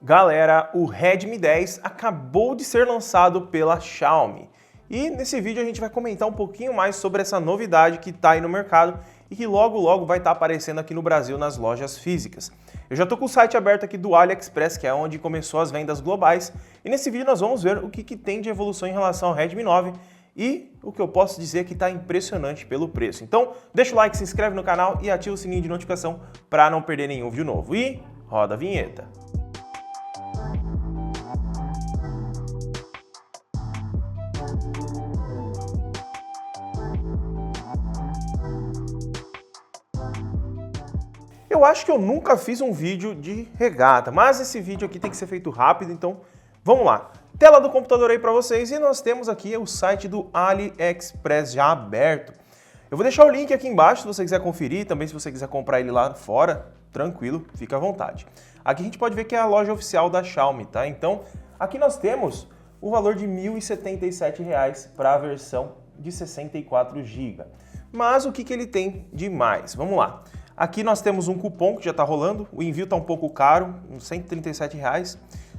Galera, o Redmi 10 acabou de ser lançado pela Xiaomi. E nesse vídeo a gente vai comentar um pouquinho mais sobre essa novidade que está aí no mercado e que logo vai estar aparecendo aqui no Brasil nas lojas físicas. Eu já estou com o site aberto aqui do AliExpress, que é onde começou as vendas globais, e nesse vídeo nós vamos ver o que tem de evolução em relação ao Redmi 9 e o que eu posso dizer é que está impressionante pelo preço. Então deixa o like, se inscreve no canal e ativa o sininho de notificação para não perder nenhum vídeo novo. E roda a vinheta! Eu acho que eu nunca fiz um vídeo de regata, mas esse vídeo aqui tem que ser feito rápido, então vamos lá. Tela do computador aí para vocês e nós temos aqui o site do AliExpress já aberto. Eu vou deixar o link aqui embaixo se você quiser conferir, também se você quiser comprar ele lá fora, tranquilo, fica à vontade. Aqui a gente pode ver que é a loja oficial da Xiaomi, tá? Então aqui nós temos o valor de R$ 1.077 para a versão de 64 GB. Mas o que ele tem de mais? Vamos lá. Aqui nós temos um cupom que já está rolando, o envio está um pouco caro, uns R$ 137.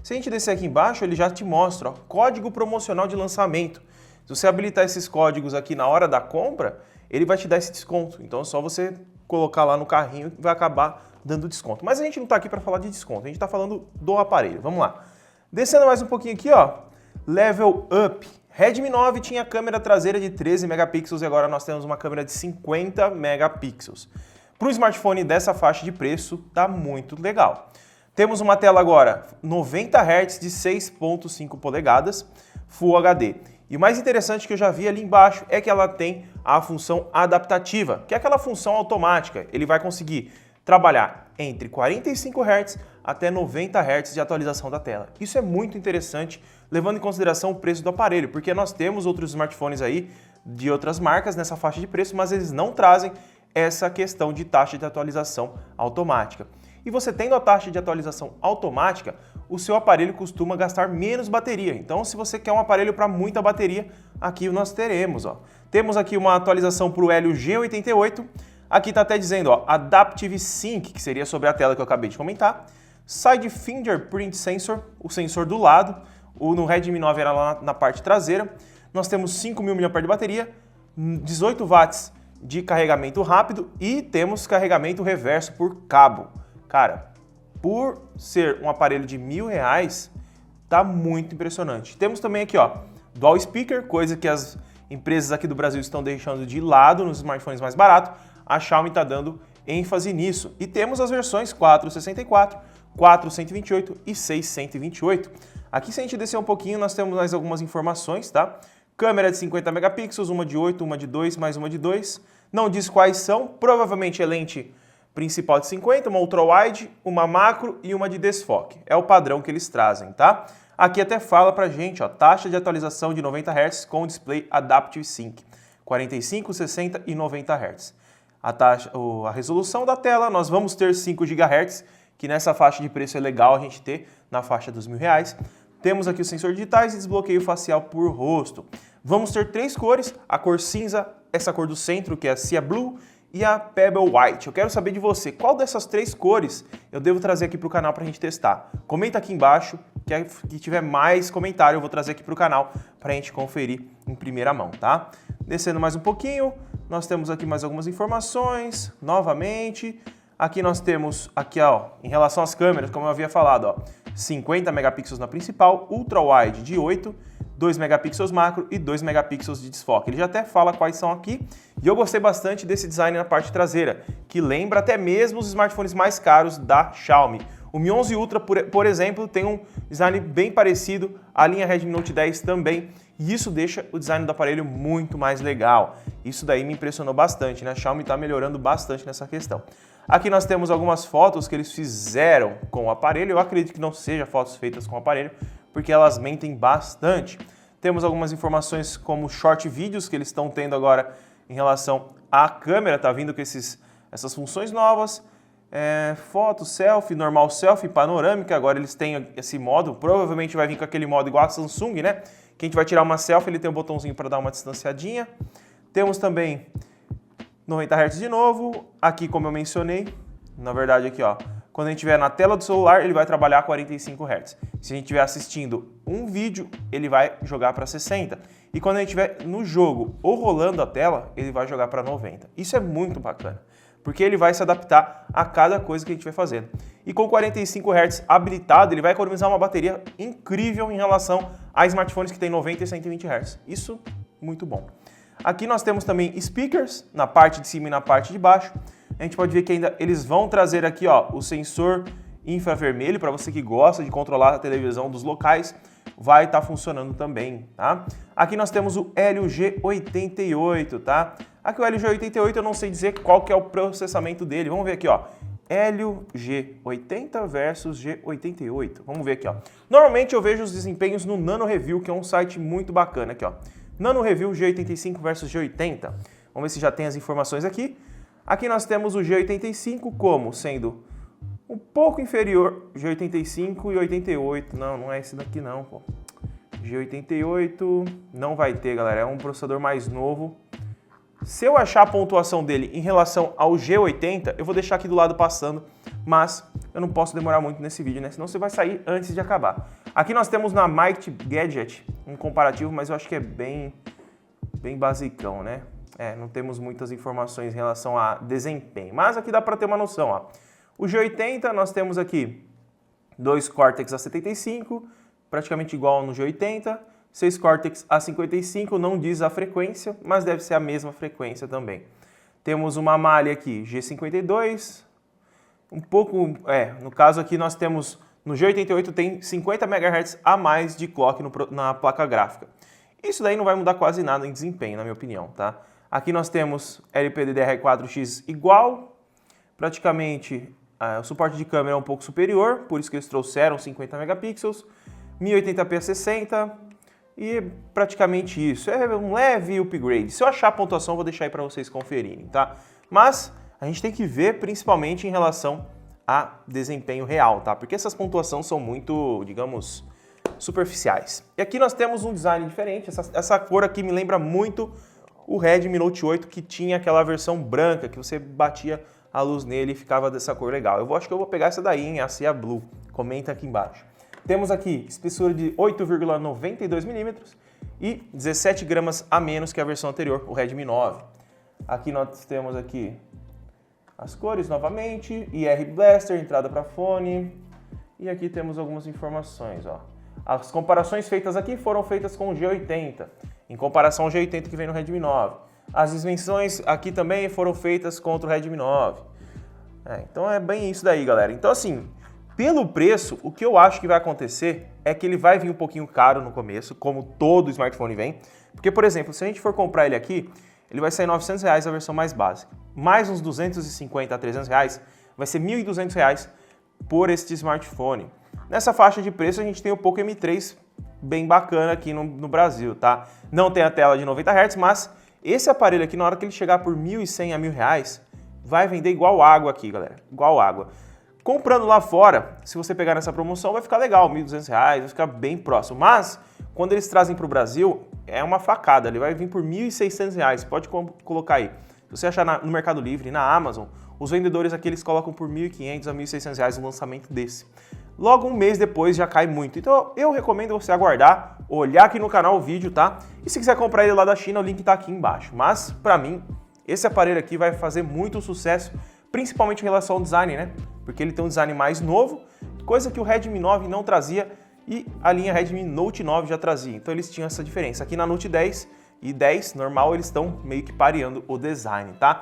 Se a gente descer aqui embaixo, ele já te mostra, ó, código promocional de lançamento. Se você habilitar esses códigos aqui na hora da compra, ele vai te dar esse desconto. Então é só você colocar lá no carrinho e vai acabar dando desconto. Mas a gente não está aqui para falar de desconto, a gente está falando do aparelho. Vamos lá. Descendo mais um pouquinho aqui, ó, Level Up. Redmi 9 tinha câmera traseira de 13 megapixels e agora nós temos uma câmera de 50 megapixels. Para um smartphone dessa faixa de preço, tá muito legal. Temos uma tela agora 90 Hz de 6.5 polegadas, Full HD. E o mais interessante que eu já vi ali embaixo é que ela tem a função adaptativa, que é aquela função automática. Ele vai conseguir trabalhar entre 45 Hz até 90 Hz de atualização da tela. Isso é muito interessante, levando em consideração o preço do aparelho, porque nós temos outros smartphones aí de outras marcas nessa faixa de preço, mas eles não trazem essa questão de taxa de atualização automática. E você tendo a taxa de atualização automática, o seu aparelho costuma gastar menos bateria. Então, se você quer um aparelho para muita bateria, aqui nós teremos. Ó. Temos aqui uma atualização para o Helio G88. Aqui está até dizendo ó, Adaptive Sync, que seria sobre a tela que eu acabei de comentar. Side Fingerprint Sensor, o sensor do lado. No Redmi 9 era lá na parte traseira. Nós temos 5.000 mAh de bateria, 18 watts de carregamento rápido e temos carregamento reverso por cabo. Cara, por ser um aparelho de R$1.000, tá muito impressionante. Temos também aqui, ó, Dual Speaker, coisa que as empresas aqui do Brasil estão deixando de lado nos smartphones mais baratos. A Xiaomi está dando ênfase nisso. E temos as versões 464, 428 e 628. Aqui, se a gente descer um pouquinho, nós temos mais algumas informações, tá? Câmera de 50 megapixels, uma de 8, uma de 2, mais uma de 2. Não diz quais são, provavelmente é lente principal de 50, uma ultra-wide, uma macro e uma de desfoque. É o padrão que eles trazem, tá? Aqui até fala pra gente, ó, taxa de atualização de 90 Hz com display Adaptive Sync, 45, 60 e 90 Hz. A resolução da tela, nós vamos ter 5 GHz, que nessa faixa de preço é legal a gente ter, na faixa dos R$1.000. Temos aqui os sensores digitais e desbloqueio facial por rosto. Vamos ter 3 cores, a cor cinza, essa cor do centro, que é a Sea Blue, e a Pebble White. Eu quero saber de você, qual dessas 3 cores eu devo trazer aqui para o canal para a gente testar? Comenta aqui embaixo, que tiver mais comentário eu vou trazer aqui para o canal para a gente conferir em primeira mão, tá? Descendo mais um pouquinho, nós temos aqui mais algumas informações, novamente. Aqui nós temos, aqui ó, em relação às câmeras, como eu havia falado, ó, 50 megapixels na principal, ultra-wide de 8, 2 megapixels macro e 2 megapixels de desfoque. Ele já até fala quais são aqui. E eu gostei bastante desse design na parte traseira, que lembra até mesmo os smartphones mais caros da Xiaomi. O Mi 11 Ultra, por exemplo, tem um design bem parecido, a linha Redmi Note 10 também, e isso deixa o design do aparelho muito mais legal. Isso daí me impressionou bastante, né? A Xiaomi está melhorando bastante nessa questão. Aqui nós temos algumas fotos que eles fizeram com o aparelho, eu acredito que não sejam fotos feitas com o aparelho, porque elas mentem bastante. Temos algumas informações como short vídeos que eles estão tendo agora em relação à câmera, tá vindo com essas funções novas. Foto, selfie, normal selfie, panorâmica, agora eles têm esse modo, provavelmente vai vir com aquele modo igual a Samsung, né? Que a gente vai tirar uma selfie, ele tem um botãozinho para dar uma distanciadinha. Temos também 90 Hz de novo, aqui como eu mencionei, na verdade aqui ó, Quando a gente estiver na tela do celular, ele vai trabalhar a 45 Hz. Se a gente estiver assistindo um vídeo, ele vai jogar para 60. E quando a gente estiver no jogo ou rolando a tela, ele vai jogar para 90. Isso é muito bacana, porque ele vai se adaptar a cada coisa que a gente vai fazendo. E com 45 Hz habilitado, ele vai economizar uma bateria incrível em relação a smartphones que tem 90 e 120 Hz. Isso, muito bom. Aqui nós temos também speakers, na parte de cima e na parte de baixo. A gente pode ver que ainda eles vão trazer aqui, ó, o sensor infravermelho, para você que gosta de controlar a televisão dos locais, vai estar funcionando também, tá? Aqui nós temos o Helio G88, tá? Aqui o Helio G88 eu não sei dizer qual que é o processamento dele. Vamos ver aqui, ó. Helio G80 versus G88. Vamos ver aqui, ó. Normalmente eu vejo os desempenhos no Nano Review, que é um site muito bacana aqui, ó. Nano Review G85 versus G80. Vamos ver se já tem as informações aqui. Aqui nós temos o G85 como sendo um pouco inferior, G85 e 88. Não é esse daqui não, pô. G88 não vai ter, galera. É um processador mais novo. Se eu achar a pontuação dele em relação ao G80, eu vou deixar aqui do lado passando, mas eu não posso demorar muito nesse vídeo, né? Senão você vai sair antes de acabar. Aqui nós temos na Might Gadget um comparativo, mas eu acho que é bem basicão, né? Não temos muitas informações em relação a desempenho, mas aqui dá para ter uma noção, ó. O G80 nós temos aqui 2 Cortex A75, praticamente igual no G80, 6 Cortex A55, não diz a frequência, mas deve ser a mesma frequência também. Temos uma malha aqui, G52, um pouco, no caso aqui nós temos, no G88 tem 50 MHz a mais de clock na placa gráfica. Isso daí não vai mudar quase nada em desempenho, na minha opinião, tá? Aqui nós temos LPDDR4X igual, praticamente o suporte de câmera é um pouco superior, por isso que eles trouxeram 50 megapixels, 1080p a 60 e praticamente isso. É um leve upgrade. Se eu achar a pontuação, eu vou deixar aí para vocês conferirem, tá? Mas a gente tem que ver principalmente em relação a desempenho real, tá? Porque essas pontuações são muito, digamos, superficiais. E aqui nós temos um design diferente. Essa cor aqui me lembra muito o Redmi Note 8, que tinha aquela versão branca, que você batia a luz nele e ficava dessa cor legal. Acho que eu vou pegar essa daí, hein? A Cia Blue. Comenta aqui embaixo. Temos aqui espessura de 8,92 milímetros e 17 gramas a menos que a versão anterior, o Redmi 9. Aqui nós temos aqui as cores novamente, IR Blaster, entrada para fone. E aqui temos algumas informações, ó. As comparações feitas aqui foram feitas com o G80, em comparação ao G80 que vem no Redmi 9. As dimensões aqui também foram feitas contra o Redmi 9. Então é bem isso daí, galera. Então assim, pelo preço, o que eu acho que vai acontecer é que ele vai vir um pouquinho caro no começo, como todo smartphone vem. Porque, por exemplo, se a gente for comprar ele aqui, ele vai sair R$ 900 a versão mais básica. Mais uns 250 a 300 reais, vai ser R$ 1.200 por este smartphone. Nessa faixa de preço a gente tem o Poco M3 bem bacana aqui no Brasil, tá? Não tem a tela de 90 Hz, mas esse aparelho aqui, na hora que ele chegar por R$ 1.100 a R$ 1.000, vai vender igual água aqui, galera. Igual água. Comprando lá fora, se você pegar nessa promoção, vai ficar legal, R$ 1.200, vai ficar bem próximo. Mas, quando eles trazem para o Brasil, é uma facada. Ele vai vir por R$ 1.600, pode colocar aí. Se você achar no Mercado Livre, na Amazon, os vendedores aqui eles colocam por R$ 1.500 a R$ 1.600 um lançamento desse. Logo um mês depois já cai muito. Então eu recomendo você aguardar, olhar aqui no canal o vídeo, tá? E se quiser comprar ele lá da China, o link tá aqui embaixo. Mas, pra mim, esse aparelho aqui vai fazer muito sucesso, principalmente em relação ao design, né? Porque ele tem um design mais novo, coisa que o Redmi 9 não trazia e a linha Redmi Note 9 já trazia. Então eles tinham essa diferença. Aqui na Note 10 e 10 normal, eles estão meio que pareando o design, tá?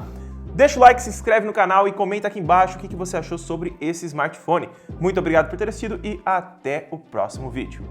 Deixa o like, se inscreve no canal e comenta aqui embaixo o que você achou sobre esse smartphone. Muito obrigado por ter assistido e até o próximo vídeo.